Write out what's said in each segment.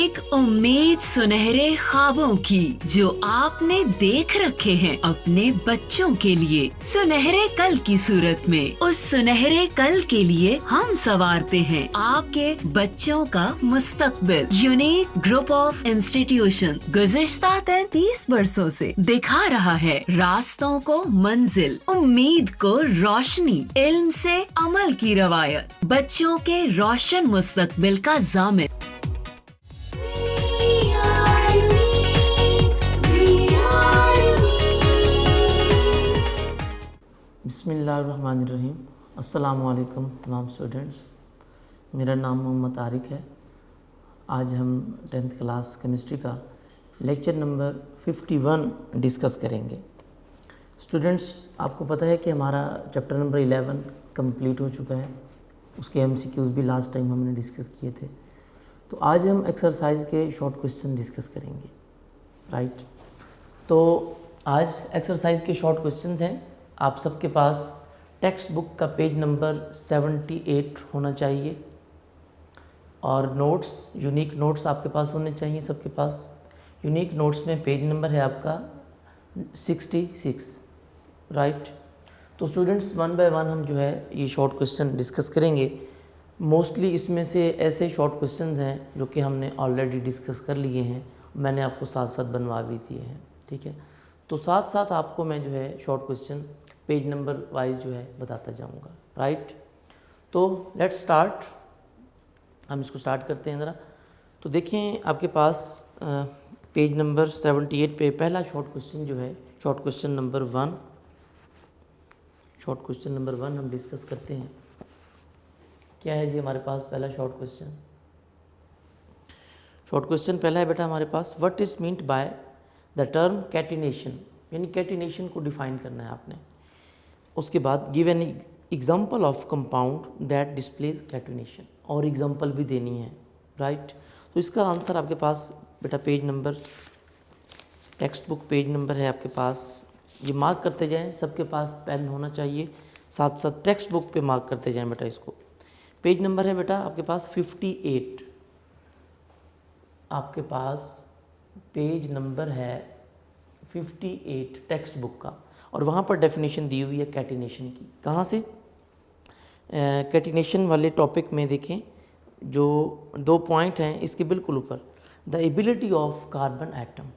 एक उम्मीद सुनहरे ख्वाबों की जो आपने देख रखे हैं अपने बच्चों के लिए, सुनहरे कल की सूरत में। उस सुनहरे कल के लिए हम संवारते हैं आपके बच्चों का मुस्तकबिल। यूनिक ग्रुप ऑफ इंस्टीट्यूशन गुज़िश्ता 33 वर्षों से दिखा रहा है रास्तों को मंजिल, उम्मीद को रोशनी, इल्म से अमल की रवायत, बच्चों के रोशन मुस्तकबिल का जामिन। बिस्मिल्लाहिर्रहमानिर्रहीम। अस्सलाम वालेकुम तमाम स्टूडेंट्स, मेरा नाम मोहम्मद तारिक है। आज हम 10th क्लास केमिस्ट्री का लेक्चर नंबर 51 डिस्कस करेंगे। स्टूडेंट्स, आपको पता है कि हमारा चैप्टर नंबर 11 कंप्लीट हो चुका है। उसके MCQs भी लास्ट टाइम हमने डिस्कस किए थे। तो आज हम एक्सरसाइज के शॉर्ट क्वेश्चन डिस्कस करेंगे, राइट। तो आज एक्सरसाइज के शॉर्ट क्वेश्चंस हैं। आप सबके पास टेक्स्ट बुक का पेज नंबर 78 होना चाहिए और नोट्स, यूनिक नोट्स आपके पास होने चाहिए सबके पास। यूनिक नोट्स में पेज नंबर है आपका 66, राइट। तो स्टूडेंट्स, वन बाय वन हम जो है ये शॉर्ट क्वेश्चन डिस्कस करेंगे। मोस्टली इसमें से ऐसे शॉर्ट क्वेश्चंस हैं जो कि हमने ऑलरेडी डिस्कस कर लिए हैं, मैंने आपको साथ साथ बनवा भी दिए हैं, ठीक है। तो साथ साथ आपको मैं जो है short question page number wise जो है बताता जाऊंगा, राइट। तो लेट्स स्टार्ट, हम इसको स्टार्ट करते हैं ज़रा। तो देखें आपके पास पेज नंबर 78 पे पहला शॉर्ट क्वेश्चन जो है, short question number 1, short question number 1 हम डिस्कस करते हैं। क्या है जी हमारे पास पहला शॉर्ट क्वेश्चन? शॉर्ट क्वेश्चन पहला है बेटा हमारे पास, what is meant by the term catenation, यानी कैटिनेशन को डिफाइन करना है आपने। उसके बाद give an example of compound that displays catenation, और एग्जाम्पल भी देनी है, राइट। तो इसका आंसर आपके पास बेटा page number, text book page number है आपके पास, ये मार्क करते जाएं, सबके पास पेन होना चाहिए, साथ साथ टेक्स्ट बुक पे मार्क करते जाएं बेटा इसको। पेज नंबर है बेटा आपके पास 58, आपके पास पेज नंबर है 58 टेक्स्ट बुक का, और वहाँ पर डेफिनेशन दी हुई है कैटिनेशन की। कहाँ से? कैटिनेशन वाले टॉपिक में देखें, जो 2 पॉइंट हैं इसके बिल्कुल ऊपर, the ability of carbon atom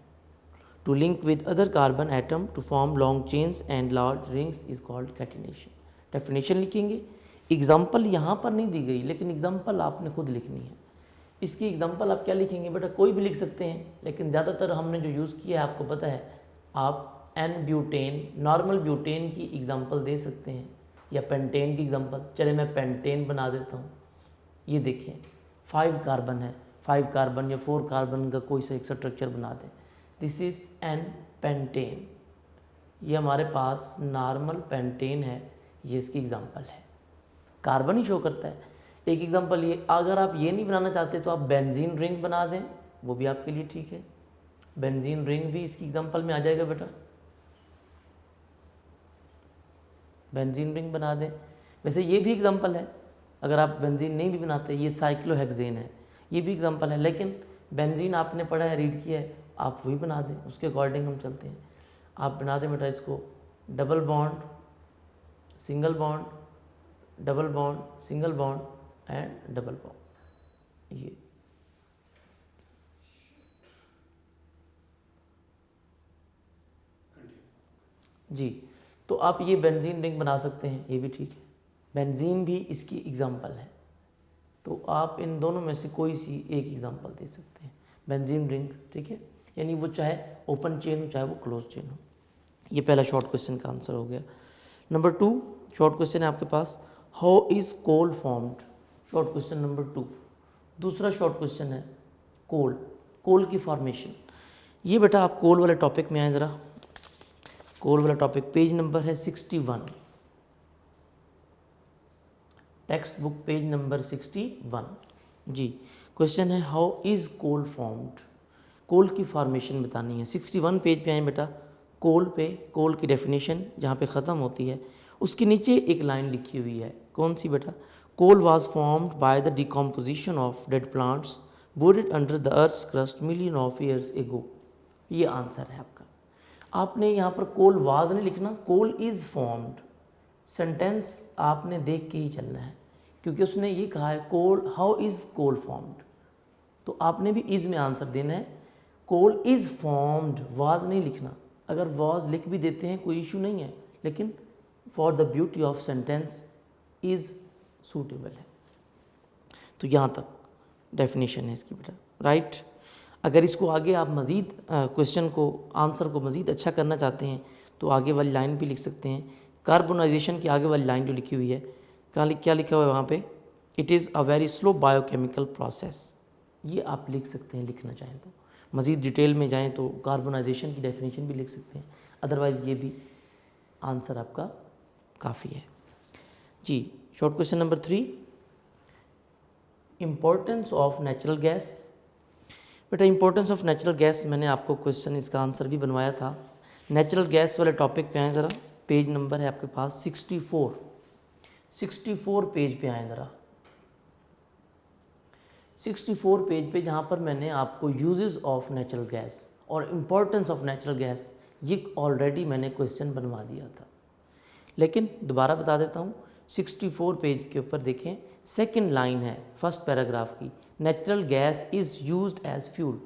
to link with other carbon atom to form long chains and large rings is called catenation. Definition लिखेंगे, एग्जाम्पल यहाँ पर नहीं दी गई, लेकिन एग्जाम्पल आपने खुद लिखनी है। इसकी एग्जाम्पल आप क्या लिखेंगे बेटा? कोई भी लिख सकते हैं, लेकिन ज़्यादातर हमने जो यूज़ किया है आपको पता है, आप एन ब्यूटेन, नॉर्मल ब्यूटेन की एग्जांपल दे सकते हैं, या पेंटेन की एग्जांपल। चले मैं पेंटेन बना देता हूँ। ये देखिए 5 कार्बन है, 5 कार्बन या 4 कार्बन का कोई सा एक स्ट्रक्चर बना दें, दिस इज़ एन पेंटेन। ये हमारे पास नॉर्मल पेंटेन है, ये इसकी एग्जांपल है, कार्बन ही शो करता है। एक एग्जांपल ये, अगर आप ये नहीं बनाना चाहते तो आप बेंजीन रिंग बना दें, वो भी आपके लिए ठीक है। बेंजीन रिंग भी इसकी एग्जांपल में आ जाएगा बेटा, बेंजीन रिंग बना दें। वैसे ये भी एग्जांपल है, अगर आप बेंजीन नहीं भी बनाते, ये साइक्लोहेक्सेन है, ये भी एग्जांपल है, लेकिन बेंजीन आपने पढ़ा है, रीड किया है, आप वही बना दें, उसके अकॉर्डिंग हम चलते हैं। आप बना दें बेटा इसको double bond, single bond, double bond, single bond and double bond. ये जी, तो आप ये बेंजीन रिंग बना सकते हैं, ये भी ठीक है। बेंजीन भी इसकी एग्जांपल है, तो आप इन दोनों में से कोई सी एक एग्जांपल दे सकते हैं। बेंजीन रिंग, ठीक है, यानी वो चाहे ओपन चेन हो चाहे वो क्लोज चेन हो। ये पहला शॉर्ट क्वेश्चन का आंसर हो गया। नंबर 2 शॉर्ट क्वेश्चन है आपके पास, how is coal formed. Short question number 2, दूसरा शॉर्ट क्वेश्चन है कोल, कोल की फॉर्मेशन। ये बेटा आप कोल वाले टॉपिक में आए ज़रा, कोल वाला टॉपिक पेज नंबर है 61, टेक्स्ट बुक पेज नंबर 61 जी। क्वेश्चन है हाउ इज़ कोल फॉर्म्ड, कोल की फॉर्मेशन बतानी है। 61 पेज पे आए बेटा, कोल पे, कोल की डेफिनेशन जहाँ पे ख़त्म होती है उसके नीचे एक लाइन लिखी हुई है, कौन सी बेटा? Coal was formed by the decomposition of dead plants buried under the earth's crust million of years ago। ये आंसर है आपका। आपने यहाँ पर कोल वाज नहीं लिखना, कोल इज़ फॉर्म्ड। सेंटेंस आपने देख के ही चलना है, क्योंकि उसने ये कहा है कोल, हाउ इज़ कोल फॉर्म्ड, तो आपने भी इज़ में आंसर देना है। कोल इज़ फॉर्म्ड, वाज नहीं लिखना। अगर वाज लिख भी देते हैं कोई इशू नहीं है, लेकिन for the beauty of sentence is suitable है। तो यहाँ तक डेफिनेशन है इसकी बेटा, राइट। अगर इसको आगे आप मज़ीद क्वेश्चन को, आंसर को मज़ीद अच्छा करना चाहते हैं तो आगे वाली लाइन भी लिख सकते हैं। कार्बोनाइजेशन की आगे वाली लाइन जो लिखी हुई है, क्या लिखा हुआ है वहाँ पे, it is a very slow biochemical process. ये आप लिख सकते हैं लिखना चाहें तो। मज़ीद डिटेल में जाएँ तो कार्बोनाइजेशन की डेफिनेशन भी लिख सकते हैं, अदरवाइज़ ये भी आंसर आपका काफ़ी है जी। Short question number 3, importance of natural gas. बेटा इम्पोर्टेंस ऑफ नेचुरल गैस, मैंने आपको क्वेश्चन इसका आंसर भी बनवाया था। नेचुरल गैस वाले टॉपिक पे आए ज़रा, पेज नंबर है आपके पास 64 पेज पे आए ज़रा, 64 पेज पे, जहाँ पर मैंने आपको यूजेस ऑफ नेचुरल गैस और इम्पोर्टेंस ऑफ नेचुरल गैस, ये ऑलरेडी मैंने क्वेश्चन बनवा दिया था, लेकिन दोबारा बता देता हूँ। 64 पेज के ऊपर देखें, सेकंड लाइन है फर्स्ट पैराग्राफ की, natural gas is used as fuel,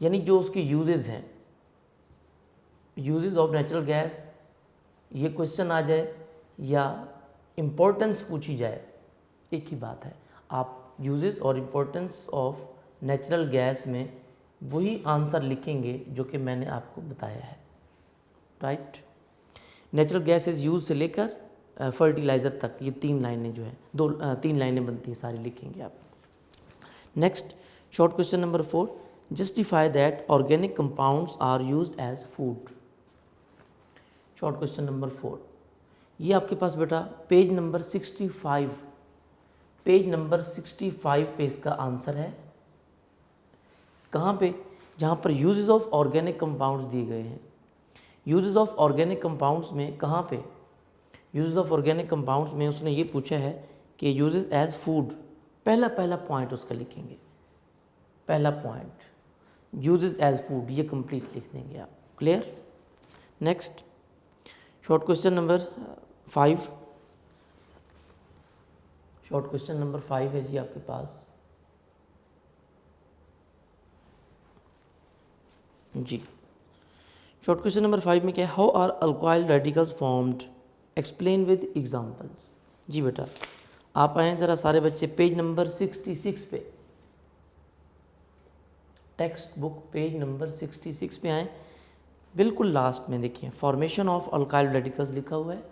यानी जो उसके यूजेस हैं, यूजेस ऑफ नेचुरल गैस, ये क्वेश्चन आ जाए या इम्पोर्टेंस पूछी जाए, एक ही बात है। आप यूजेस और इम्पोर्टेंस ऑफ नेचुरल गैस में वही आंसर लिखेंगे जो कि मैंने आपको बताया है, right. Natural gas is use से लेकर फर्टिलाइज़र तक, ये 3 लाइनें जो है, 3 लाइनें बनती हैं, सारी लिखेंगे आप। Next short question number 4, justify that organic compounds are used as food. Short question number 4, ये आपके पास बेटा पेज नंबर 65, पेज नंबर 65 पे इसका आंसर है। कहाँ पे? जहाँ पर यूजेस ऑफ ऑर्गेनिक कंपाउंड्स दिए गए हैं। यूजेस ऑफ ऑर्गेनिक कंपाउंड्स में कहाँ पे? यूजेस ऑफ ऑर्गेनिक कंपाउंड्स में उसने ये पूछा है कि यूजेस एज फूड, पहला पॉइंट उसका लिखेंगे, पहला पॉइंट यूजेस एज फूड, ये कंप्लीट लिख देंगे आप। Clear? Next short question number 5, short question number 5 है जी आपके पास जी। शॉर्ट क्वेश्चन नंबर 5 में क्या है? How are alcohol radicals formed, explain with examples. जी बेटा आप आए ज़रा सारे बच्चे पेज नंबर 66 पे, टेक्स्ट बुक पेज नंबर 66 पे आए, बिल्कुल लास्ट में देखिए फॉर्मेशन ऑफ अल्काइल रेडिकल्स लिखा हुआ है,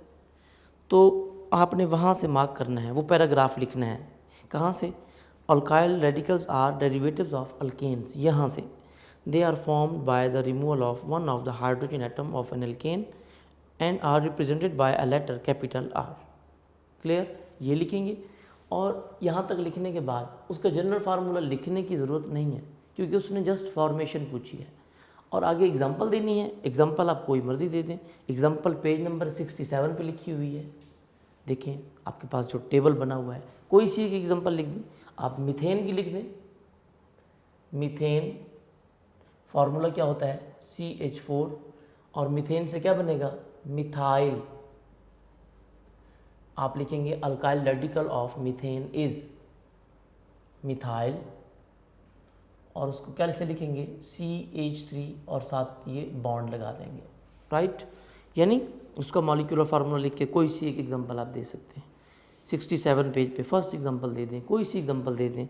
तो आपने वहाँ से मार्क करना है, वो पैराग्राफ लिखना है। कहाँ से? Alkyl radicals are derivatives of alkanes, यहाँ से। They are formed by the removal of one of the hydrogen atom of an alkane and are represented by a letter capital R. Clear? ये लिखेंगे, और यहाँ तक लिखने के बाद उसका जनरल फार्मूला लिखने की ज़रूरत नहीं है, क्योंकि उसने जस्ट फॉर्मेशन पूछी है और आगे एग्जांपल देनी है। एग्जांपल आप कोई मर्जी दे दें। एग्जांपल पेज नंबर 67 पे लिखी हुई है, देखिए आपके पास जो टेबल बना हुआ है, कोई सी एक एग्जांपल लिख दें। आप मीथेन की लिख दें, मीथेन फार्मूला क्या होता है? CH4, और मीथेन से क्या बनेगा? मिथाइल। आप लिखेंगे alkyl radical of methane is methyl, और उसको क्या से लिखेंगे? CH3, और साथ ये बॉन्ड लगा देंगे, राइट। यानी उसका मॉलिक्यूलर फार्मूला लिख के कोई सी एक एग्जांपल आप दे सकते हैं। 67 पेज पे फर्स्ट एग्जांपल दे दें, कोई सी एग्जांपल दे दें,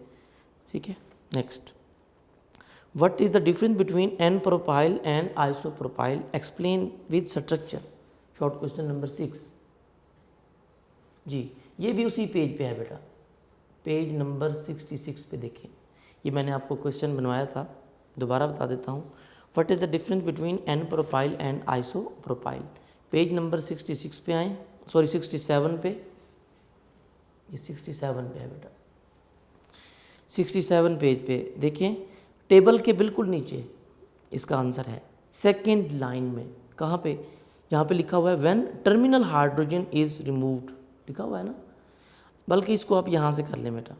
ठीक है। Next, what is the difference between n propyl and isopropyl, explain with structure. Short question number 6 जी, ये भी उसी पेज पे है बेटा, पेज नंबर 66 पे देखिए, ये मैंने आपको क्वेश्चन बनवाया था, दोबारा बता देता हूँ। What is the difference between n propyl and isopropyl, page number 66 पे आए, सॉरी 67 पे, ये 67 पे है बेटा, 67 पेज पे देखें, टेबल के बिल्कुल नीचे इसका आंसर है, सेकेंड लाइन में। कहाँ पे? यहाँ पे लिखा हुआ है when terminal hydrogen is removed, लिखा हुआ है ना, बल्कि इसको आप यहाँ से कर लें बेटा,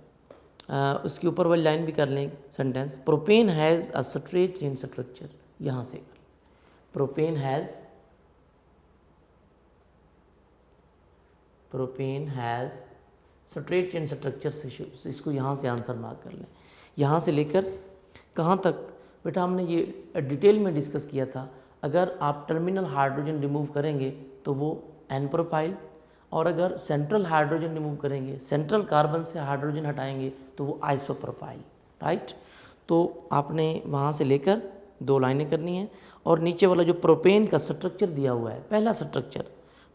उसके ऊपर वाली लाइन भी कर लें sentence, propane has a straight chain structure, यहाँ से propane has straight chain structure से इसको यहाँ से आंसर मार्क कर लें। यहाँ से लेकर कहाँ तक बेटा हमने ये डिटेल में डिस्कस किया था। अगर आप टर्मिनल हाइड्रोजन रिमूव करेंगे तो वो एन प्रोपाइल, और अगर सेंट्रल हाइड्रोजन रिमूव करेंगे, सेंट्रल कार्बन से हाइड्रोजन हटाएंगे तो वो आइसोप्रोपाइल, राइट। तो आपने वहाँ से लेकर 2 लाइनें करनी है। और नीचे वाला जो प्रोपेन का स्ट्रक्चर दिया हुआ है, पहला स्ट्रक्चर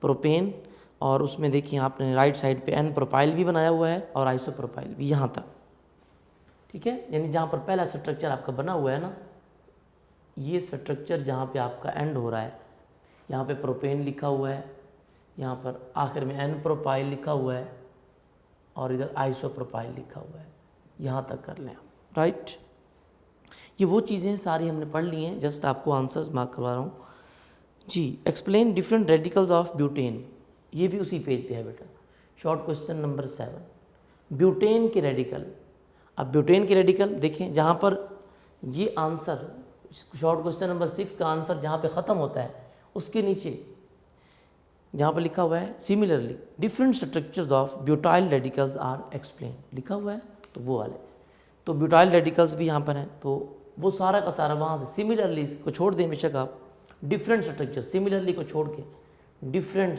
प्रोपेन, और उसमें देखिए आपने राइट साइड पे एन प्रोपाइल भी बनाया हुआ है और आइसोप्रोपाइल भी, यहाँ तक, ठीक है। यानी जहाँ पर पहला स्ट्रक्चर आपका बना हुआ है ना, ये स्ट्रक्चर जहाँ पे आपका एंड हो रहा है, यहाँ पे प्रोपेन लिखा हुआ है, यहाँ पर आखिर में एन प्रोपाइल लिखा हुआ है, और इधर आइसोप्रोपाइल लिखा हुआ है, यहाँ तक कर लें, राइट। ये वो चीज़ें सारी हमने पढ़ ली हैं, जस्ट आपको आंसर्स मार्क करवा रहा हूँ जी। Explain different radicals of butane, ये भी उसी पेज पे है बेटा, शॉर्ट क्वेश्चन नंबर 7, ब्यूटेन के रेडिकल। अब ब्यूटेन के रेडिकल देखें, जहाँ पर ये आंसर शॉर्ट क्वेश्चन नंबर 6 का आंसर जहाँ पे ख़त्म होता है, उसके नीचे जहाँ पर लिखा हुआ है similarly different structures of butyl radicals are explain, लिखा हुआ है, तो वो वाले, तो ब्यूटाइल रेडिकल्स भी यहाँ पर हैं, तो वो सारा का सारा वहाँ से सिमिलरली को छोड़ दें, बेशक आप डिफरेंट स्ट्रक्चर, सिमिलरली को छोड़ के डिफरेंट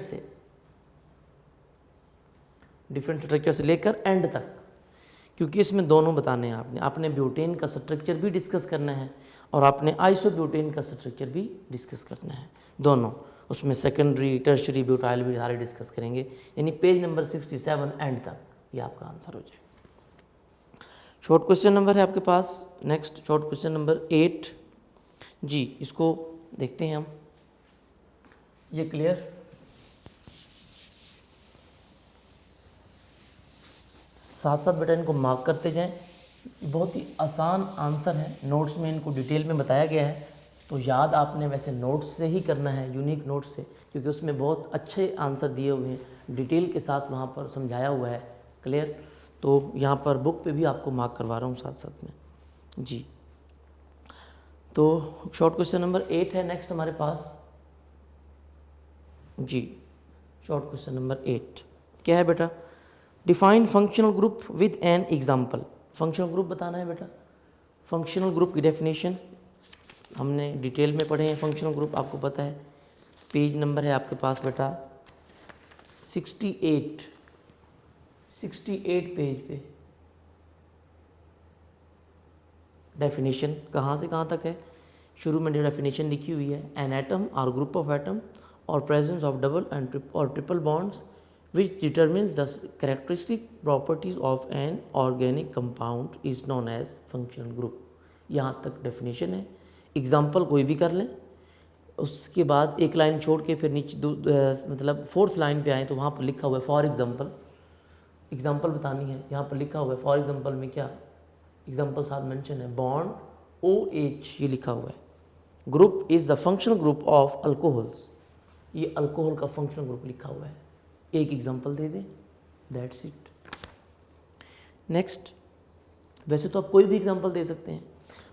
स्ट्रक्चर से लेकर एंड तक, क्योंकि इसमें दोनों बताने हैं आपने ब्यूटेन का स्ट्रक्चर भी डिस्कस करना है और आपने आइसोब्यूटेन का स्ट्रक्चर भी डिस्कस करना है, दोनों, उसमें सेकेंडरी टर्शरी ब्यूटाइल भी सारे डिस्कस करेंगे। यानी पेज नंबर 67 एंड तक ये आपका आंसर हो जाए। शॉर्ट क्वेश्चन नंबर है आपके पास नेक्स्ट, शॉर्ट क्वेश्चन नंबर 8 जी, इसको देखते हैं हम, ये क्लियर, साथ साथ बेटा इनको मार्क करते जाएं। बहुत ही आसान आंसर है, नोट्स में इनको डिटेल में बताया गया है, तो याद आपने वैसे नोट्स से ही करना है, यूनिक नोट्स से, क्योंकि उसमें बहुत अच्छे आंसर दिए हुए हैं, डिटेल के साथ वहाँ पर समझाया हुआ है, क्लियर। तो यहाँ पर बुक पे भी आपको मार्क करवा रहा हूँ साथ साथ में जी। तो शॉर्ट क्वेश्चन नंबर 8 है नेक्स्ट हमारे पास जी। शॉर्ट क्वेश्चन नंबर 8 क्या है बेटा, define functional group with an example. Functional group बताना है बेटा। फंक्शनल ग्रुप की डेफिनेशन हमने डिटेल में पढ़े हैं, फंक्शनल ग्रुप आपको पता है, पेज नंबर है आपके पास बेटा 68 पेज पे डेफिनेशन कहाँ से कहाँ तक है। शुरू में डेफिनेशन लिखी हुई है, एन एटम और ग्रुप ऑफ एटम और प्रेजेंस ऑफ डबल एंड और triple bonds which determines the characteristic properties of an organic compound is known as functional group। यहाँ तक डेफिनेशन है। एग्जाम्पल कोई भी कर लें, उसके बाद एक लाइन छोड़ के फिर नीचे मतलब 4th लाइन पे आए तो वहाँ पर लिखा हुआ है फॉर एग्जाम्पल बतानी है, यहाँ पर लिखा हुआ है फॉर एग्जाम्पल में क्या एग्जाम्पल साथ मेंशन है, बॉन्ड OH ये लिखा हुआ है। Group is the functional group of alcohols, ये अल्कोहल का फंक्शनल ग्रुप लिखा हुआ है। एक एग्जांपल दे दें, दैट्स इट। नेक्स्ट, वैसे तो आप कोई भी एग्जांपल दे सकते हैं,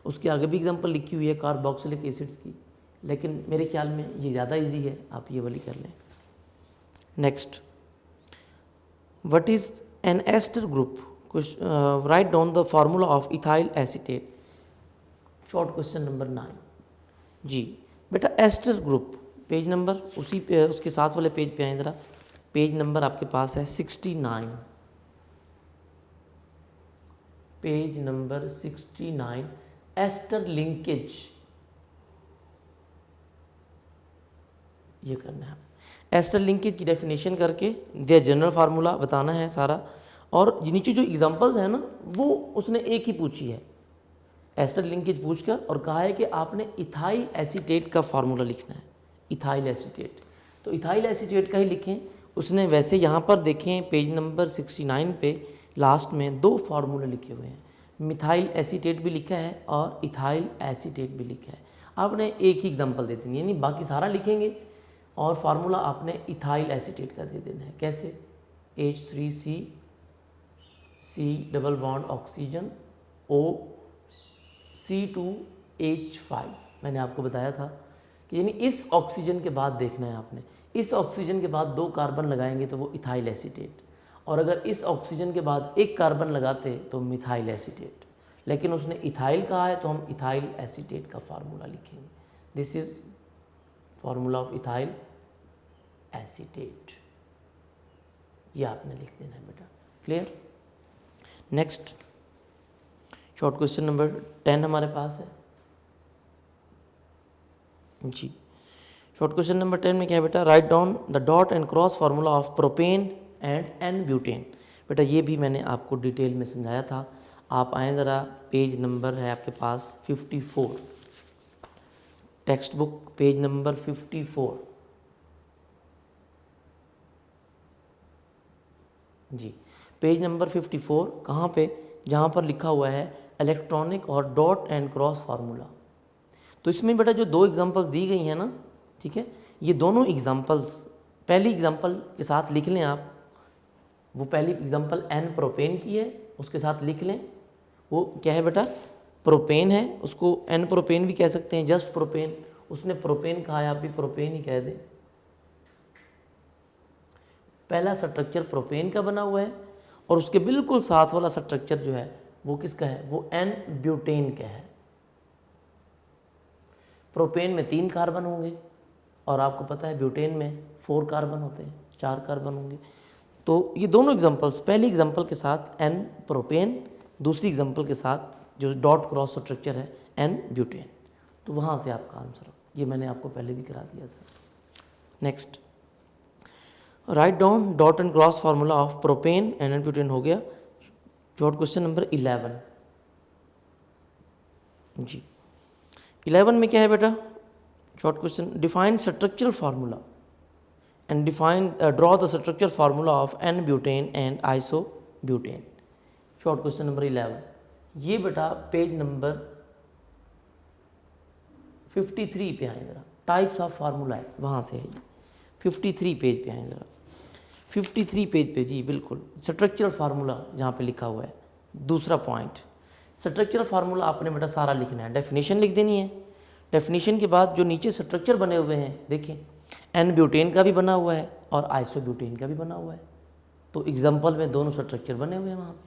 उसके आगे भी एग्जांपल लिखी हुई है कार्बोक्सिलिक एसिड्स की, लेकिन मेरे ख्याल में ये ज़्यादा इजी है, आप ये वाली कर लें। Next, what is an ester group, write down the formula of ethyl acetate. Short question number 9 जी बेटा। एस्टर ग्रुप पेज नंबर उसी पे उसके साथ वाले पेज पे आए ज़रा, पेज नंबर आपके पास है 69, पेज नंबर 69। एस्टर लिंकेज ये करना है, एस्टर लिंकेज की डेफिनेशन करके दे जनरल फार्मूला बताना है सारा, और नीचे जो एग्जांपल्स हैं ना वो उसने एक ही पूछी है, एस्टर लिंकेज पूछकर, और कहा है कि आपने इथाइल एसीटेट का फार्मूला लिखना है, इथाइल एसीटेट, तो इथाइल एसीटेट का ही लिखें उसने। वैसे यहाँ पर देखें पेज नंबर 69 पे लास्ट में 2 फार्मूले लिखे हुए हैं, मिथाइल एसीटेट भी लिखा है और इथाइल एसीटेट भी लिखा है। आपने एक ही एग्जांपल दे देंगे, यानी बाकी सारा लिखेंगे और फार्मूला आपने इथाइल एसीटेट का दे देना है। कैसे, H3C C double bond oxygen O C2H5। मैंने आपको बताया था कि यानी इस ऑक्सीजन के बाद देखना है आपने, इस ऑक्सीजन के बाद 2 कार्बन लगाएंगे तो वो इथाइल एसीटेट, और अगर इस ऑक्सीजन के बाद 1 कार्बन लगाते तो मिथाइल एसीटेट, लेकिन उसने इथाइल कहा है तो हम इथाइल एसीटेट का फार्मूला लिखेंगे। This is formula of ethyl acetate, ये आपने लिख देना है बेटा। Clear? Next short question number 10 हमारे पास है जी। शॉर्ट क्वेश्चन नंबर 10 में क्या है बेटा, write down the dot and cross formula of propane and n butane. बेटा ये भी मैंने आपको डिटेल में समझाया था। आप आएँ ज़रा, पेज नंबर है आपके पास 54, टेक्स्ट बुक पेज नंबर 54 जी। पेज नंबर 54 कहाँ पे, जहाँ पर लिखा हुआ है इलेक्ट्रॉनिक और डॉट एंड क्रॉस फार्मूला। तो इसमें बेटा जो 2 एग्जांपल्स दी गई हैं ना, ठीक है, ये दोनों एग्जांपल्स पहली एग्जांपल के साथ लिख लें आप। वो पहली एग्जांपल एन प्रोपेन की है, उसके साथ लिख लें। वो क्या है बेटा, प्रोपेन है, उसको एन प्रोपेन भी कह सकते हैं, जस्ट प्रोपेन। उसने प्रोपेन कहा है, आप भी प्रोपेन ही कह दें। पहला स्ट्रक्चर प्रोपेन का बना हुआ है और उसके बिल्कुल साथ वाला स्ट्रक्चर जो है वो किसका है, वो एन ब्यूटेन का है। प्रोपेन में 3 कार्बन होंगे और आपको पता है ब्यूटेन में 4 कार्बन होते हैं, 4 कार्बन होंगे। तो ये दोनों एग्जांपल्स, पहली एग्जांपल के साथ एन प्रोपेन, दूसरी एग्जांपल के साथ जो डॉट क्रॉस स्ट्रक्चर है एन ब्यूटेन। तो वहाँ से आपका आंसर हो, ये मैंने आपको पहले भी करा दिया था। Next, write down dot and cross formula of propane and n butane हो गया। शॉर्ट क्वेश्चन नंबर 11 जी। 11 में क्या है बेटा, short question, define structural formula and define draw the structure formula of n butane and iso butane. Short question number 11, ये बेटा page number 53 पे आए ज़रा, टाइप्स ऑफ फार्मूला है, वहाँ से है ये। 53 पेज पे आए ज़रा, 53 पेज पे जी, बिल्कुल स्ट्रक्चरल फार्मूला जहाँ पे लिखा हुआ है। दूसरा पॉइंट, स्ट्रक्चरल फार्मूला आपने बेटा सारा लिखना है, डेफिनेशन लिख देनी है। डेफिनेशन के बाद जो नीचे स्ट्रक्चर बने हुए हैं, देखिए एन ब्यूटेन का भी बना हुआ है और आइसो ब्यूटेन का भी बना हुआ है। तो एग्जाम्पल में दोनों स्ट्रक्चर बने हुए हैं वहाँ पे,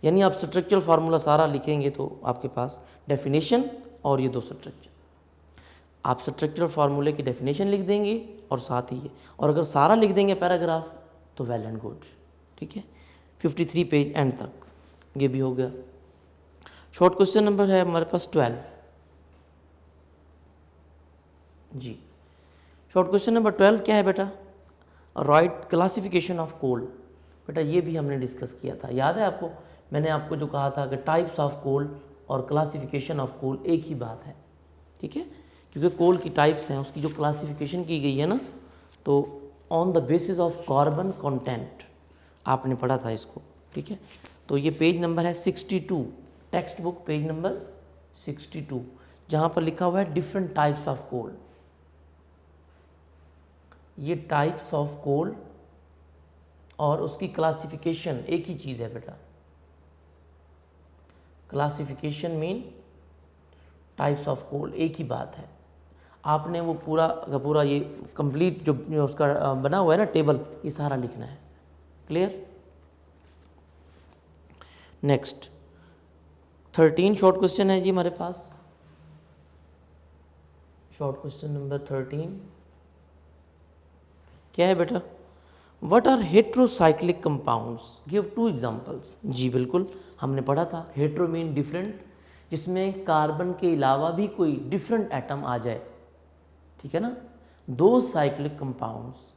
यानी आप स्ट्रक्चरल फार्मूला सारा लिखेंगे तो आपके पास डेफिनेशन और ये 2 स्ट्रक्चर, आप स्ट्रक्चरल फार्मूले की डेफिनेशन लिख देंगे और साथ ही ये, और अगर सारा लिख देंगे पैराग्राफ तो वेल एंड गुड, ठीक है। 53 पेज एंड तक ये भी हो गया। शॉर्ट क्वेश्चन नंबर है हमारे पास 12 जी। शॉर्ट क्वेश्चन नंबर 12 क्या है बेटा, राइट क्लासिफिकेशन ऑफ कोल। बेटा ये भी हमने डिस्कस किया था, याद है आपको, मैंने आपको जो कहा था कि टाइप्स ऑफ कोल और क्लासिफिकेशन ऑफ कोल एक ही बात है, ठीक है, क्योंकि कोल की टाइप्स हैं, उसकी जो क्लासिफिकेशन की गई है ना, तो on the basis of carbon content आपने पढ़ा था इसको, ठीक है। तो ये पेज नंबर है 62, टेक्स्ट बुक पेज नंबर 62, जहाँ पर लिखा हुआ है डिफरेंट टाइप्स ऑफ कोल। ये टाइप्स ऑफ कोल और उसकी क्लासिफिकेशन एक ही चीज़ है बेटा। Classification mean types of coal एक ही बात है। आपने वो पूरा का पूरा ये कंप्लीट जो उसका बना हुआ है ना टेबल, ये सारा लिखना है। क्लियर? नेक्स्ट 13 शॉर्ट क्वेश्चन है जी हमारे पास। शॉर्ट क्वेश्चन नंबर 13 क्या है बेटा, what are heterocyclic compounds, give 2 examples. जी बिल्कुल, हमने पढ़ा था हेट्रो मीन डिफरेंट, जिसमें कार्बन के अलावा भी कोई डिफरेंट एटम आ जाए, ठीक है ना। दो cyclic compounds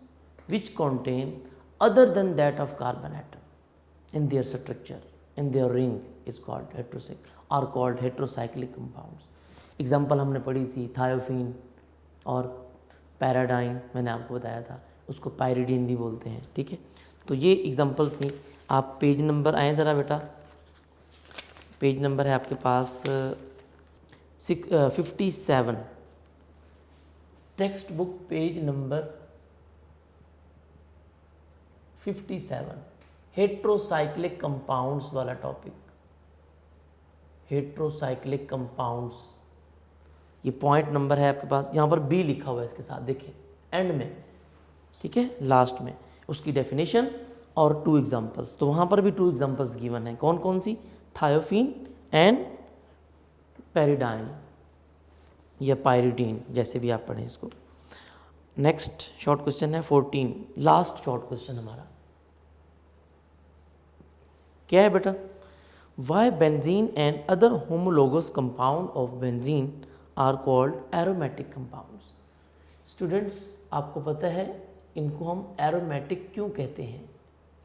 which contain other than that of carbon atom in their structure in their ring is called heterocyclic are called heterocyclic compounds. Example हमने पढ़ी थी थायोफिन और पैराडाइन, मैंने आपको बताया था, उसको पायरिडीन भी बोलते हैं, ठीक है। तो ये एग्जांपल्स थी। आप पेज नंबर आएँ ज़रा बेटा, पेज नंबर है आपके पास 57, text book page number 57, heterocyclic compounds वाला टॉपिक, हेट्रोसाइक्लिक कंपाउंड्स, ये पॉइंट नंबर है आपके पास, यहाँ पर बी लिखा हुआ है इसके साथ, देखिए एंड में, ठीक है, लास्ट में उसकी डेफिनेशन और 2 एग्जांपल्स। तो वहाँ पर भी 2 एग्जांपल्स गिवन है, कौन कौन सी, थायोफीन एंड पैरिडाइन या पायरिडीन, जैसे भी आप पढ़ें इसको। नेक्स्ट शॉर्ट क्वेश्चन है 14, लास्ट शॉर्ट क्वेश्चन हमारा क्या है बेटा, why benzene and other homologous compound of benzene are called aromatic compounds. Students आपको पता है इनको हम एरोमेटिक क्यों कहते हैं,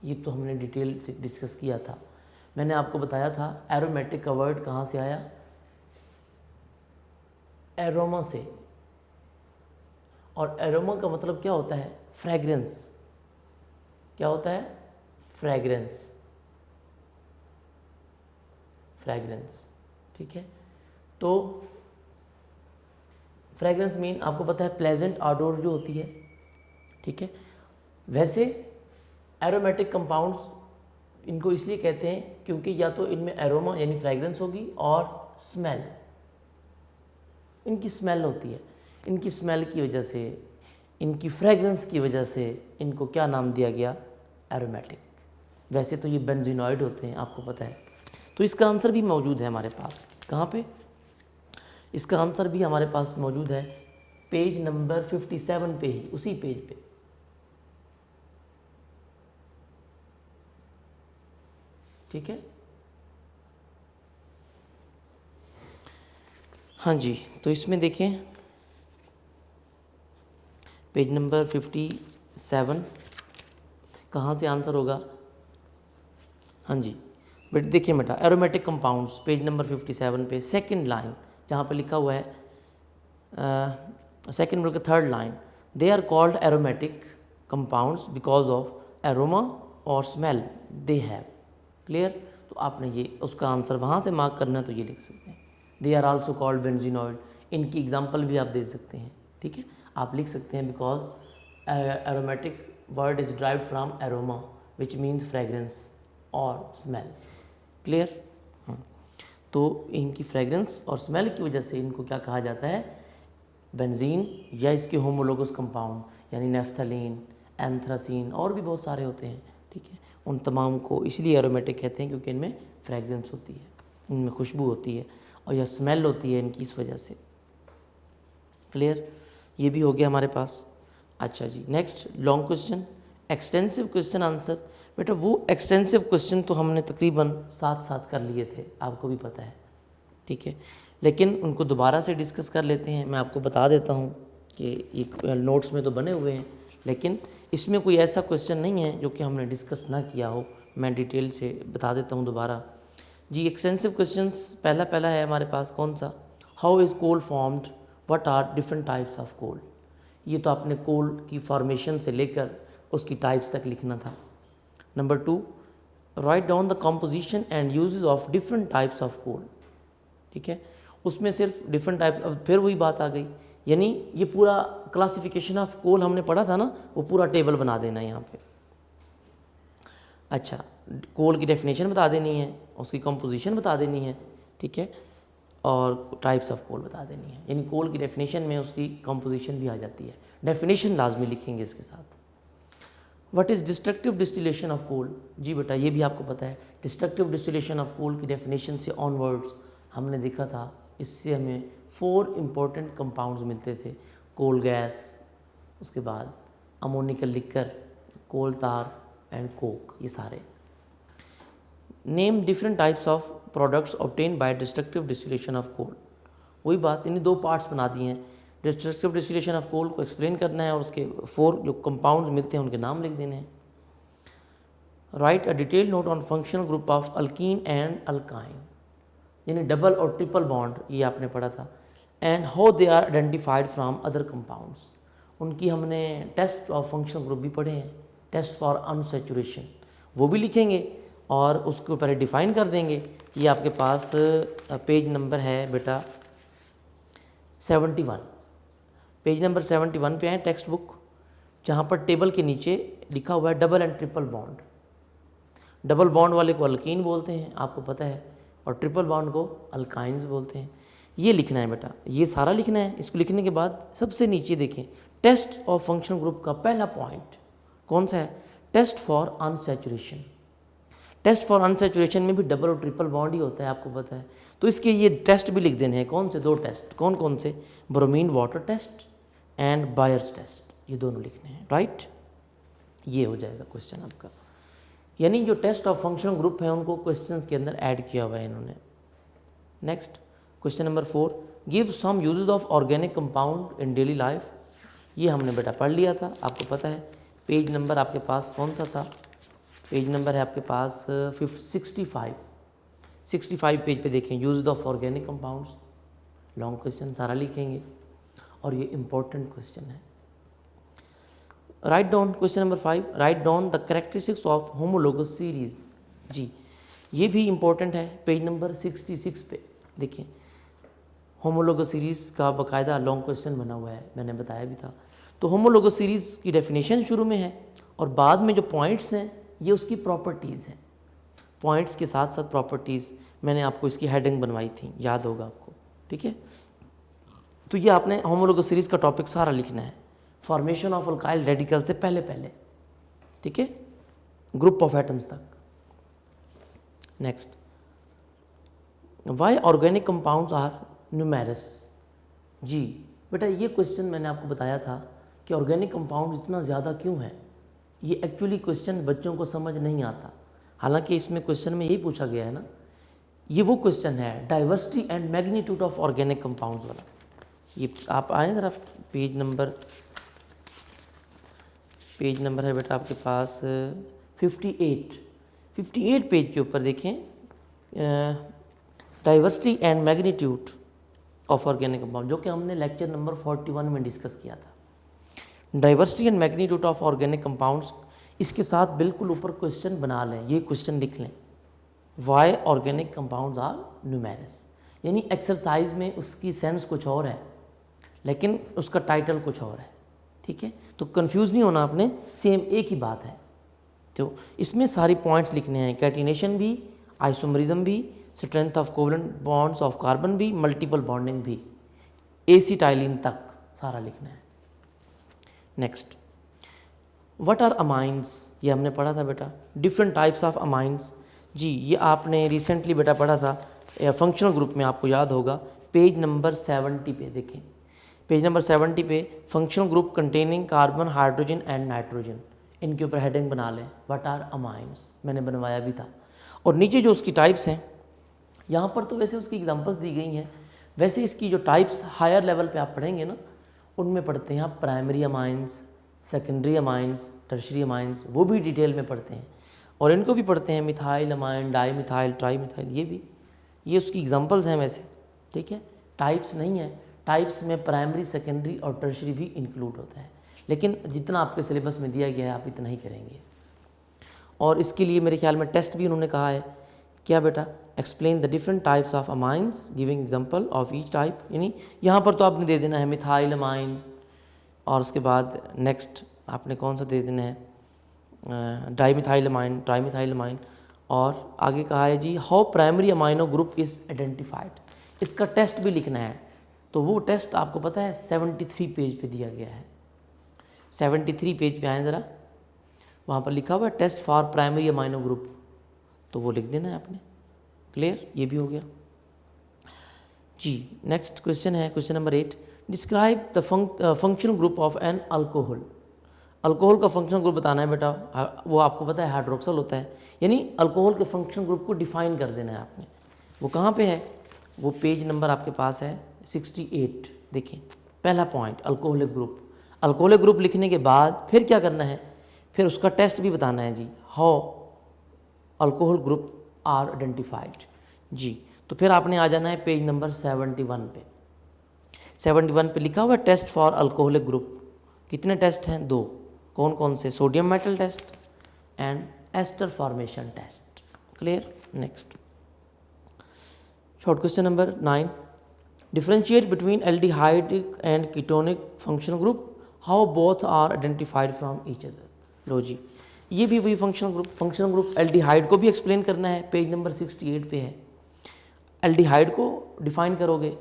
ये तो हमने डिटेल से डिस्कस किया था। मैंने आपको बताया था एरोमेटिक का वर्ड कहाँ से आया, एरोमा से, और एरोमा का मतलब क्या होता है, फ्रेग्रेंस। क्या होता है, फ्रेग्रेंस, फ्रेग्रेंस, ठीक है। तो फ्रेग्रेंस मीन आपको पता है प्लेजेंट ऑडोर जो होती है, ठीक है। वैसे एरोमेटिक कंपाउंड्स इनको इसलिए कहते हैं क्योंकि या तो इनमें एरोमा यानी फ्रेग्रेंस होगी और स्मेल, इनकी स्मेल होती है। इनकी स्मेल की वजह से, इनकी फ्रेग्रेंस की वजह से इनको क्या नाम दिया गया, एरोमेटिक। वैसे तो ये बेंजीनॉइड होते हैं, आपको पता है। तो इसका आंसर भी मौजूद है हमारे पास, कहाँ पे, इसका आंसर भी हमारे पास मौजूद है पेज नंबर 57 पे ही, उसी पेज पे। ठीक है, हाँ जी। तो इसमें देखें पेज नंबर 57 कहाँ से आंसर होगा, हाँ जी बेट देखिए बेटा, एरोमेटिक कंपाउंड्स पेज नंबर 57 पे सेकंड लाइन जहाँ पे लिखा हुआ है, सेकंड बल्कि third line, they are called aromatic compounds because of aroma और स्मेल दे हैव। क्लियर, तो आपने ये उसका आंसर वहाँ से मार्क करना है, तो ये लिख सकते हैं, they are also called benzenoid. इनकी एग्जाम्पल भी आप दे सकते हैं, ठीक है, आप लिख सकते हैं because aromatic word is derived from aroma which means fragrance और स्मेल। क्लियर, तो इनकी फ्रेग्रेंस और स्मेल की वजह से इनको क्या कहा जाता है, बेंजीन या इसके होमोलोगस कंपाउंड, यानी नेफ्थलीन, एंथ्रासीन और भी बहुत सारे होते हैं, ठीक है। उन तमाम को इसलिए एरोमेटिक कहते हैं क्योंकि इनमें फ्रेग्रेंस होती है, इनमें खुशबू होती है और यह स्मेल होती है इनकी इस वजह से। क्लियर, ये भी हो गया हमारे पास। अच्छा जी, next long question, extensive question answer. बेटा वो एक्सटेंसिव क्वेश्चन तो हमने तकरीबन साथ कर लिए थे, आपको भी पता है, ठीक है, लेकिन उनको दोबारा से डिस्कस कर लेते हैं। मैं आपको बता देता हूँ कि एक नोट्स में तो बने हुए हैं, लेकिन इसमें कोई ऐसा क्वेश्चन नहीं है जो कि हमने डिस्कस ना किया हो। मैं डिटेल से बता देता हूँ दोबारा जी। एक्सटेंसिव क्वेश्चंस पहला है हमारे पास, कौन सा, how is coal formed, what are different types of coal. ये तो आपने कोल की फॉर्मेशन से लेकर उसकी टाइप्स तक लिखना था। Number 2, write down the composition and uses of different types of coal, ठीक है, उसमें सिर्फ डिफरेंट टाइप, अब फिर वही बात आ गई, यानी ये पूरा क्लासिफिकेशन ऑफ कोल हमने पढ़ा था ना, वो पूरा टेबल बना देना है यहाँ पे। अच्छा, कोल की डेफिनेशन बता देनी है, उसकी कंपोजिशन बता देनी है, ठीक है, और टाइप्स ऑफ कोल बता देनी है, यानी कोल की डेफिनेशन में उसकी कंपोजिशन भी आ जाती है। डेफिनेशन लाजमी लिखेंगे इसके साथ। What is destructive distillation of coal, जी बेटा ये भी आपको पता है। डिस्ट्रक्टिव डिस्टिलेशन ऑफ कोल की डेफिनेशन से ऑनवर्ड्स हमने देखा था, इससे हमें 4 इंपॉर्टेंट कंपाउंड्स मिलते थे, कोल गैस, उसके बाद अमोनिकल लिकर, कोल तार एंड कोक, ये सारे। Name different types of products obtain by destructive distillation of coal, वही बात, इन्हें 2 पार्ट्स बना दिए हैं। डिस्ट्रक्टिव डिस्टिलेशन ऑफ कोल को एक्सप्लेन करना है और उसके 4 जो कंपाउंड्स मिलते हैं उनके नाम लिख देने हैं। Write a detail note on functional group of alkene and alkyne, यानी डबल और ट्रिपल बॉन्ड, ये आपने पढ़ा था। And how they are identified from other compounds, उनकी हमने टेस्ट ऑफ फंक्शनल ग्रुप भी पढ़े हैं, टेस्ट फॉर अनसैचुरेशन, वो भी लिखेंगे और उसको पहले डिफाइन कर देंगे। ये आपके पास पेज नंबर है बेटा 71, पेज नंबर 71 पे है टेक्स्ट बुक, जहाँ पर टेबल के नीचे लिखा हुआ है double and triple bond. Double bond वाले को अल्कीन बोलते हैं, आपको पता है, और ट्रिपल बॉन्ड को अल्काइंस बोलते हैं। ये लिखना है बेटा, ये सारा लिखना है। इसको लिखने के बाद सबसे नीचे देखें, टेस्ट ऑफ फंक्शनल ग्रुप का पहला पॉइंट कौन सा है? Test for unsaturation. Test for unsaturation में भी डबल और ट्रिपल बॉन्ड ही होता है, आपको पता है। तो इसके ये टेस्ट भी लिख देने हैं। कौन से? 2 टेस्ट। कौन कौन से? Bromine water test and Baeyer's test, ये दोनों लिखने हैं, राइट। ये हो जाएगा क्वेश्चन आपका। यानी जो टेस्ट ऑफ फंक्शनल ग्रुप है उनको क्वेश्चंस के अंदर ऐड किया हुआ है इन्होंने। Next question number 4, give some uses of organic compound in daily life. ये हमने बेटा पढ़ लिया था, आपको पता है। पेज नंबर आपके पास कौन सा था? पेज नंबर है आपके पास 65 पेज पे देखें, use of organic compounds. Long question सारा लिखेंगे और ये इंपॉर्टेंट क्वेश्चन है। Write down question number 5, write down the characteristics of homologous series. जी ये भी इंपॉर्टेंट है। पेज नंबर 66 पे देखिए, होमोलोगस सीरीज का बाकायदा लॉन्ग क्वेश्चन बना हुआ है, मैंने बताया भी था। तो होमोलोगस सीरीज की डेफिनेशन शुरू में है और बाद में जो पॉइंट्स हैं ये उसकी प्रॉपर्टीज़ हैं। पॉइंट्स के साथ साथ प्रॉपर्टीज़, मैंने आपको इसकी हेडिंग बनवाई थी, याद होगा आपको, ठीक है। तो ये आपने होमोलोगस सीरीज का टॉपिक सारा लिखना है, फॉर्मेशन ऑफ अल्काइल रेडिकल से पहले पहले, ठीक है, ग्रुप ऑफ एटम्स तक। Next, why organic compounds are numerous. जी बेटा ये क्वेश्चन मैंने आपको बताया था कि ऑर्गेनिक कंपाउंड इतना ज़्यादा क्यों है। ये एक्चुअली क्वेश्चन बच्चों को समझ नहीं आता, हालांकि इसमें क्वेश्चन में यही पूछा गया है ना। ये वो क्वेश्चन है diversity and magnitude of organic compounds वाला। ये आप आए ज़रा, पेज नंबर है बेटा आपके पास 58 पेज के ऊपर देखें, diversity and magnitude of organic compound, जो कि हमने लेक्चर नंबर 41 में डिस्कस किया था। Diversity and magnitude of organic compounds, इसके साथ बिल्कुल ऊपर क्वेश्चन बना लें, ये क्वेश्चन लिख लें, why organic compounds are numerous. यानी एक्सरसाइज में उसकी सेंस कुछ और है लेकिन उसका टाइटल कुछ और है, ठीक है। तो कंफ्यूज नहीं होना आपने, सेम एक ही बात है। तो इसमें सारी पॉइंट्स लिखने हैं, कैटिनेशन भी, आइसोमरिज्म भी, strength of covalent bonds of carbon भी, मल्टीपल बॉन्डिंग भी, एसिटाइलिन तक सारा लिखना है। नेक्स्ट, व्हाट आर अमाइंस, ये हमने पढ़ा था बेटा, डिफरेंट टाइप्स ऑफ अमाइंस। जी ये आपने रिसेंटली बेटा पढ़ा था फंक्शनल ग्रुप में, आपको याद होगा। पेज नंबर 70 पे देखें, पेज नंबर 70 पे functional group containing carbon, hydrogen and nitrogen, इनके ऊपर हेडिंग बना लें, व्हाट आर अमाइंस, मैंने बनवाया भी था। और नीचे जो उसकी टाइप्स हैं, यहाँ पर तो वैसे उसकी एग्जांपल्स दी गई हैं, वैसे इसकी जो टाइप्स हायर लेवल पे आप पढ़ेंगे ना, उनमें पढ़ते हैं आप primary amines, secondary amines, tertiary amines, वो भी डिटेल में पढ़ते हैं। और इनको भी पढ़ते हैं, methyl amine, di methyl, tri methyl, ये उसकी एग्जांपल्स हैं वैसे, ठीक है। टाइप्स नहीं है, टाइप्स में प्राइमरी, सेकेंडरी और टर्शरी भी इंक्लूड होता है, लेकिन जितना आपके सिलेबस में दिया गया है आप इतना ही करेंगे। और इसके लिए मेरे ख्याल में टेस्ट भी उन्होंने कहा है, क्या बेटा, explain the different types of amines giving example of each type. यानी यहाँ पर तो आपने दे देना है मिथाइल अमाइन, और उसके बाद नेक्स्ट आपने कौन सा दे देना है, डाईमिथाइल अमाइन, ट्राईमिथाइल अमाइन, और आगे कहा है जी how primary amino group is identified. इसका टेस्ट भी लिखना है, तो वो टेस्ट आपको पता है 73 पेज पे दिया गया है। 73 पेज पे आए ज़रा, वहाँ पर लिखा हुआ है test for primary amino group, तो वो लिख देना है आपने। क्लियर, ये भी हो गया जी। नेक्स्ट क्वेश्चन है question number 8, describe the functional group of an alcohol. Alcohol का फंक्शनल ग्रुप बताना है बेटा, वो आपको पता है हाइड्रोक्सल होता है। यानी अल्कोहल के फंक्शनल ग्रुप को डिफाइन कर देना है आपने। वो कहाँ पे है, वो पेज नंबर आपके पास है 68। देखिए पहला point, alcoholic group. Alcoholic group लिखने के बाद फिर क्या करना है, फिर उसका टेस्ट भी बताना है जी, how alcohol group are identified. जी तो फिर आपने आ जाना है पेज नंबर 71 पे। 71 पे लिखा हुआ टेस्ट फॉर अल्कोहलिक ग्रुप। कितने टेस्ट हैं, 2। कौन कौन से, sodium metal test and ester formation test. Clear. Next short question number 9, differentiate between aldehydic and ketonic functional group, how both are identified from each other. लो जी, ये भी वही फंक्शनल ग्रुप एल्डिहाइड को भी एक्सप्लेन करना है, पेज नंबर 68 पे है। एल्डिहाइड को डिफाइन करोगे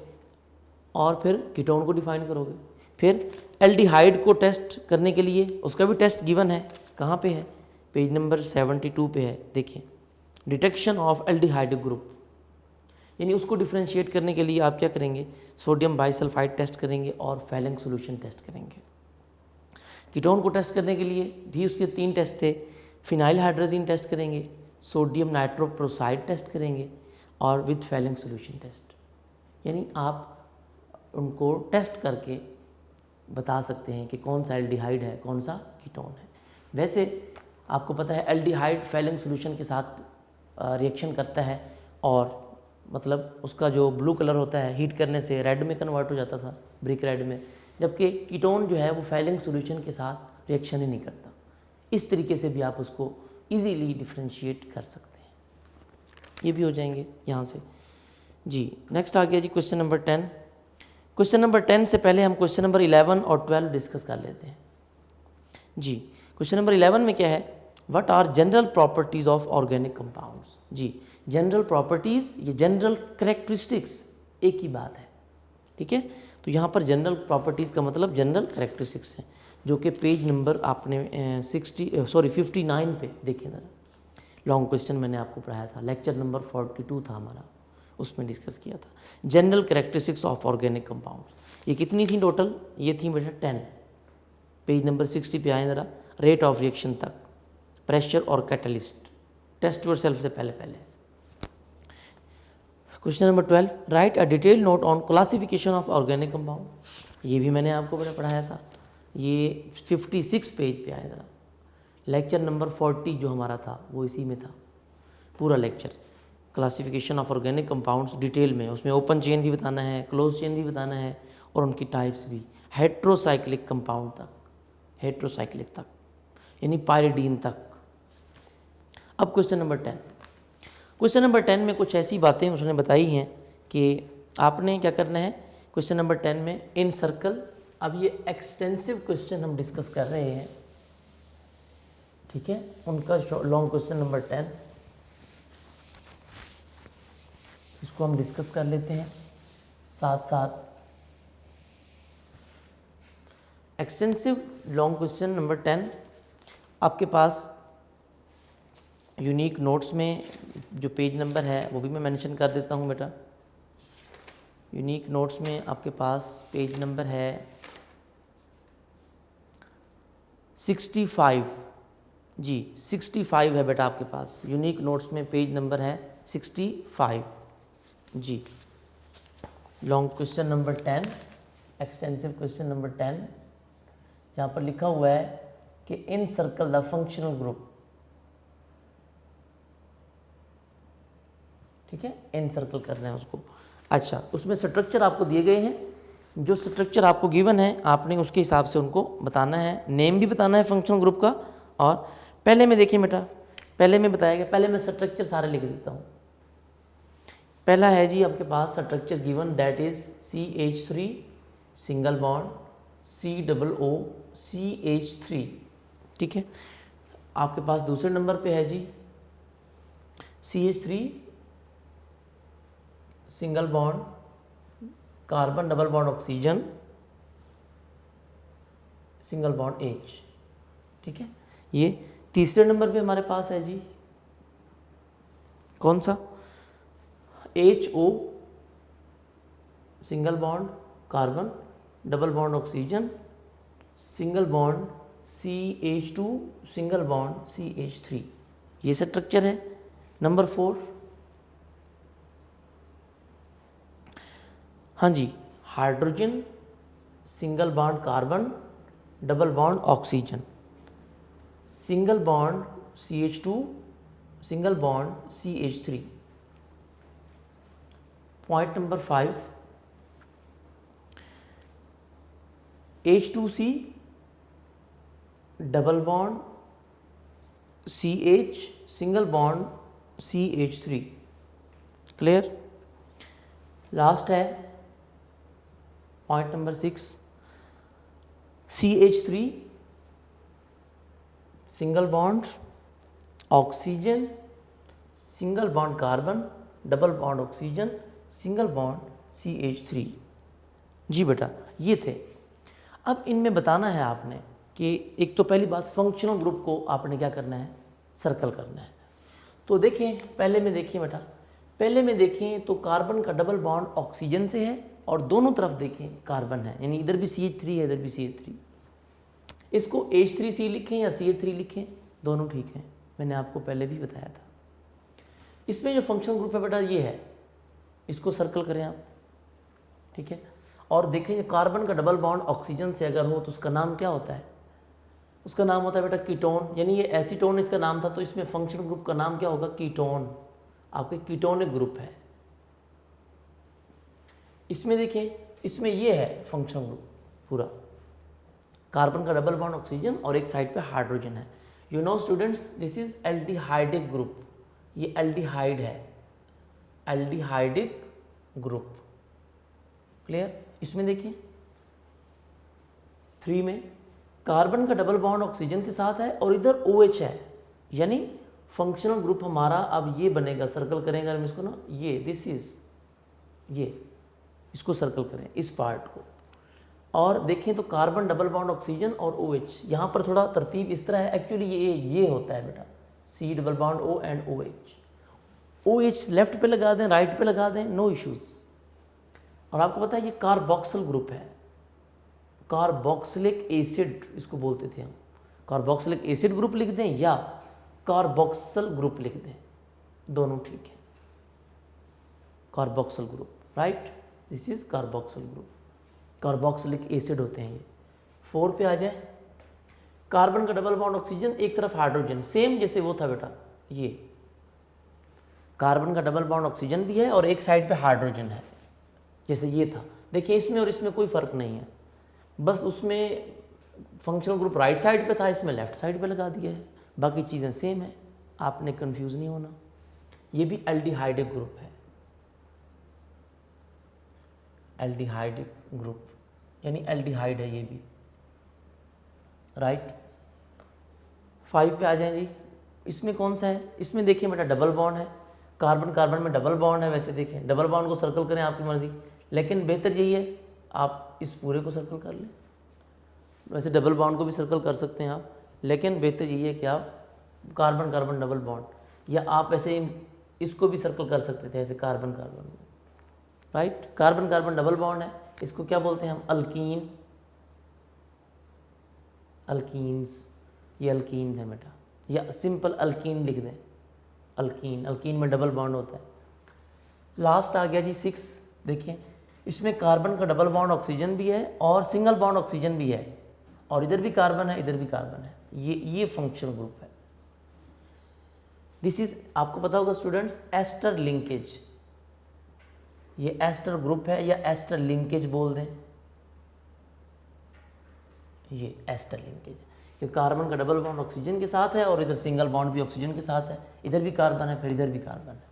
और फिर कीटोन को डिफाइन करोगे। फिर एल्डिहाइड को टेस्ट करने के लिए उसका भी टेस्ट गिवन है, कहाँ पे है, पेज नंबर 72 पे है। देखिए, डिटेक्शन ऑफ एल्डिहाइड ग्रुप, यानी उसको डिफ्रेंशिएट करने के लिए आप क्या करेंगे, सोडियम बाइसल्फाइड टेस्ट करेंगे और फैलेंग सॉल्यूशन टेस्ट करेंगे। कीटोन को टेस्ट करने के लिए भी उसके 3 टेस्ट थे, फिनाइल हाइड्रोजिन टेस्ट करेंगे, सोडियम नाइट्रोप्रोसाइड टेस्ट करेंगे और विद फैलेंग सॉल्यूशन टेस्ट। यानी आप उनको टेस्ट करके बता सकते हैं कि कौन सा एल्डिहाइड है, कौन सा कीटोन है। वैसे आपको पता है एल्डिहाइड फैलेंग सॉल्यूशन के साथ रिएक्शन करता है और मतलब उसका जो ब्लू कलर होता है हीट करने से रेड में कन्वर्ट हो जाता था, ब्रिक रेड में, जबकि कीटोन जो है वो फैलेंग सॉल्यूशन के साथ रिएक्शन ही नहीं करता। इस तरीके से भी आप उसको इजीली डिफ्रेंशिएट कर सकते हैं। ये भी हो जाएंगे यहाँ से जी। नेक्स्ट आ गया जी क्वेश्चन नंबर 10। क्वेश्चन नंबर 10 से पहले हम क्वेश्चन नंबर 11 और 12 डिस्कस कर लेते हैं जी। क्वेश्चन नंबर 11 में क्या है, what are general properties of organic compounds. जी, जनरल प्रॉपर्टीज़, ये जनरल कैरेक्टरिस्टिक्स एक ही बात है, ठीक है। तो यहाँ पर जनरल प्रॉपर्टीज़ का मतलब जनरल कैरेक्टरिस्टिक्स है, जो कि पेज नंबर आपने 59 पे देखे ज़रा। लॉन्ग क्वेश्चन मैंने आपको पढ़ाया था, लेक्चर नंबर 42 था हमारा, उसमें डिस्कस किया था general characteristics of organic compounds. ये कितनी थी टोटल, ये थी बेटा 10। पेज नंबर 60 पे आए ज़रा। रेट ऑफ रिएक्शन तक, प्रेशर और कैटलिस्ट, टेस्ट योरसेल्फ से पहले। Question number 12, right a detail note on classification of organic compound. ये भी मैंने आपको पढ़ाया था, ये 56 पेज पे आया ज़रा। लेक्चर नंबर 40 जो हमारा था वो इसी में था, पूरा lecture classification of organic compounds detail में। उसमें ओपन चेन भी बताना है, क्लोज चेन भी बताना है और उनकी टाइप्स भी, हेट्रोसाइक्लिक कंपाउंड तक, हेट्रोसाइक्लिक तक यानी पायरिडीन तक। अब क्वेश्चन नंबर 10। क्वेश्चन नंबर 10 में कुछ ऐसी बातें उसने बताई हैं कि आपने क्या करना है क्वेश्चन नंबर 10 में इन सर्कल। अब ये एक्सटेंसिव क्वेश्चन हम डिस्कस कर रहे हैं, ठीक है, उनका लॉन्ग क्वेश्चन नंबर 10, इसको हम डिस्कस कर लेते हैं साथ साथ। एक्सटेंसिव लॉन्ग क्वेश्चन नंबर 10 आपके पास यूनिक नोट्स में जो पेज नंबर है वो भी मैं मेंशन कर देता हूँ बेटा। यूनिक नोट्स में आपके पास पेज नंबर है 65 जी, 65 है बेटा आपके पास। यूनिक नोट्स में पेज नंबर है 65 जी। Long question number 10, extensive question number 10, यहाँ पर लिखा हुआ है कि in circle the functional group, ठीक है, इन सर्कल करना है उसको। अच्छा, उसमें स्ट्रक्चर आपको दिए गए हैं, जो स्ट्रक्चर आपको गिवन है आपने उसके हिसाब से उनको बताना है, नेम भी बताना है फंक्शनल ग्रुप का। और पहले में देखिए बेटा, पहले में बताया गया, पहले मैं स्ट्रक्चर सारे लिख देता हूँ। पहला है जी आपके पास structure given, that is CH3 single bond COO CH3, ठीक है। आपके पास दूसरे नंबर पे है जी CH3 single bond carbon double bond oxygen single bond H, ठीक है। ये तीसरे नंबर पे हमारे पास है जी कौन सा, HO single bond carbon double bond oxygen single bond CH2 single bond CH3, ये स्ट्रक्चर है। नंबर 4, हाँ जी, hydrogen single bond carbon double bond oxygen single bond CH2 single bond CH3। Point number 5, H2C double bond CH single bond CH3, क्लियर। Last है point number 6, CH3 single bond oxygen, single bond carbon, double bond oxygen, single bond CH3। जी बेटा, ये थे। अब इनमें बताना है आपने कि एक तो पहली बात फंक्शनल ग्रुप को आपने क्या करना है, सर्कल करना है। तो देखें, पहले में देखिए बेटा, पहले में देखें तो कार्बन का डबल बॉन्ड ऑक्सीजन से है और दोनों तरफ देखें कार्बन है, यानी इधर भी CH3 है, इधर भी CH3। इसको H3C लिखें या CH3 लिखें, दोनों ठीक हैं, मैंने आपको पहले भी बताया था। इसमें जो फंक्शनल ग्रुप है बेटा ये है, इसको सर्कल करें आप, ठीक है। और देखें, कार्बन का डबल बॉन्ड ऑक्सीजन से अगर हो तो उसका नाम क्या होता है, उसका नाम होता है बेटा कीटोन, यानी ये एसीटोन इसका नाम था, तो इसमें फंक्शनल ग्रुप का नाम क्या होगा, कीटोन। आपके कीटोनिक ग्रुप है। इसमें देखिए, इसमें ये है फंक्शनल ग्रुप पूरा, कार्बन का डबल बॉन्ड ऑक्सीजन और एक साइड पे हाइड्रोजन है। You know students, this is aldehydic group, ये एल्डिहाइड है, एल्डिहाइडिक ग्रुप, क्लियर। इसमें देखिए 3 में कार्बन का डबल बॉन्ड ऑक्सीजन के साथ है और इधर OH है, यानी फंक्शनल ग्रुप हमारा अब ये बनेगा, सर्कल करेंगे हम इसको ना, ये दिस इज, ये इसको सर्कल करें इस पार्ट को। और देखें तो कार्बन डबल बॉन्ड ऑक्सीजन और OH, यहाँ पर थोड़ा तरतीब इस तरह है, एक्चुअली ये होता है बेटा C double bond O and OH। OH left पे लगा दें, राइट पे लगा दें, नो इश्यूज। और आपको पता है ये कार्बोक्सिल ग्रुप है, कार्बोक्सिलिक एसिड इसको बोलते थे हम, कार्बोक्सिलिक एसिड ग्रुप लिख दें या कार्बोक्सिल ग्रुप लिख दें, दोनों ठीक है। Carboxyl group, right, this is carboxyl group, carboxylic acid होते हैं ये। 4 पे आ जाए, कार्बन का डबल बॉन्ड ऑक्सीजन, एक तरफ हाइड्रोजन, सेम जैसे वो था बेटा, ये कार्बन का डबल बॉन्ड ऑक्सीजन भी है और एक साइड पे हाइड्रोजन है, जैसे ये था। देखिए इसमें और इसमें कोई फर्क नहीं है, बस उसमें फंक्शनल ग्रुप राइट साइड पे था, इसमें लेफ्ट साइड पे लगा दिया है, बाकी चीज़ें सेम है, आपने कंफ्यूज नहीं होना। ये भी एल्डिहाइडिक ग्रुप है, एल्डिहाइडिक ग्रुप यानी एल्डिहाइड है ये भी, राइट। 5 पे आ जाए जी, इसमें कौन सा है, इसमें देखिए बेटा डबल बॉन्ड है, कार्बन कार्बन में डबल बॉन्ड है। वैसे देखें डबल बॉन्ड को सर्कल करें आपकी मर्जी, लेकिन बेहतर यही है आप इस पूरे को सर्कल कर लें। वैसे डबल बॉन्ड को भी सर्कल कर सकते हैं आप, लेकिन बेहतर यही है कि आप कार्बन कार्बन डबल बॉन्ड, या आप ऐसे इसको भी सर्कल कर सकते थे, ऐसे carbon carbon, right. Carbon carbon double bond है, इसको क्या बोलते हैं हम, अल्कीन, अल्कीन्स, ये अल्कीन्स है बेटा, या सिंपल अल्कीन लिख दें, अल्कीन, अल्कीन में डबल बॉन्ड होता है। लास्ट आ गया जी 6, देखिए इसमें कार्बन का डबल बॉन्ड ऑक्सीजन भी है और सिंगल बॉन्ड ऑक्सीजन भी है, और इधर भी कार्बन है, इधर भी कार्बन है, ये फंक्शनल ग्रुप है। दिस इज, आपको पता होगा स्टूडेंट्स, एस्टर लिंकेज, ये एस्टर ग्रुप है या एस्टर लिंकेज बोल दें, ये एस्टर लिंकेज है, क्योंकि कार्बन का डबल बॉन्ड ऑक्सीजन के साथ है और इधर सिंगल बॉन्ड भी ऑक्सीजन के साथ है, इधर भी कार्बन है फिर इधर भी कार्बन है,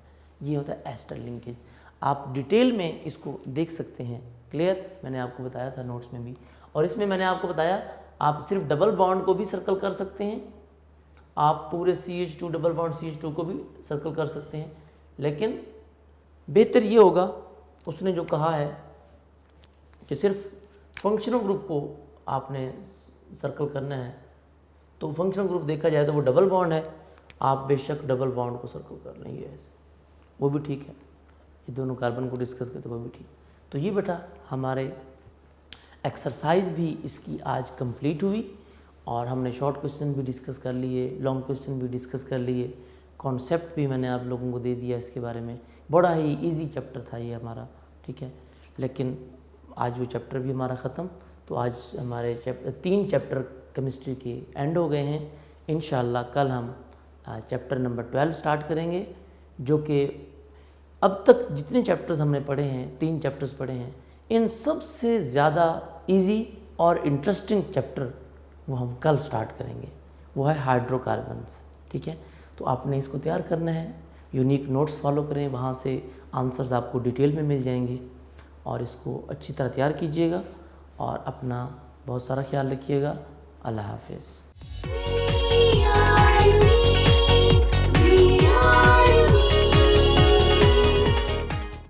ये होता है एस्टर लिंकेज। आप डिटेल में इसको देख सकते हैं, क्लियर, मैंने आपको बताया था नोट्स में भी। और इसमें मैंने आपको बताया आप सिर्फ डबल बॉन्ड को भी सर्कल कर सकते हैं, आप पूरे CH2 डबल बॉन्ड CH2 को भी सर्कल कर सकते हैं, लेकिन बेहतर ये होगा, उसने जो कहा है कि सिर्फ फंक्शनल ग्रुप को आपने सर्कल करना है, तो फंक्शनल ग्रुप देखा जाए तो वो डबल बॉन्ड है, आप बेशक डबल बॉन्ड को सर्कल कर लेंगे ऐसे, वो भी ठीक है। ये दोनों कार्बन को डिस्कस करते वो भी ठीक। तो ये बेटा हमारे एक्सरसाइज भी इसकी आज कंप्लीट हुई, और हमने शॉर्ट क्वेश्चन भी डिस्कस कर लिए, लॉन्ग क्वेश्चन भी डिस्कस कर लिए, कॉन्सेप्ट भी मैंने आप लोगों को दे दिया इसके बारे में। बड़ा ही इजी चैप्टर था ये हमारा, ठीक है, लेकिन आज वो चैप्टर भी हमारा ख़त्म। तो आज हमारे 3 चैप्टर केमिस्ट्री के एंड हो गए हैं। इंशाल्लाह कल हम चैप्टर नंबर 12 स्टार्ट करेंगे, जो कि अब तक जितने चैप्टर्स हमने पढ़े हैं, 3 चैप्टर्स पढ़े हैं, इन सबसे ज़्यादा इजी और इंटरेस्टिंग चैप्टर वो हम कल स्टार्ट करेंगे, वो है हाइड्रोकार्बन्स, ठीक है। तो आपने इसको तैयार करना है, यूनिक नोट्स फॉलो करें, वहाँ से आंसर्स आपको डिटेल में मिल जाएंगे, और इसको अच्छी तरह तैयार कीजिएगा और अपना बहुत सारा ख्याल रखिएगा। अल्लाह हाफिज़। PRV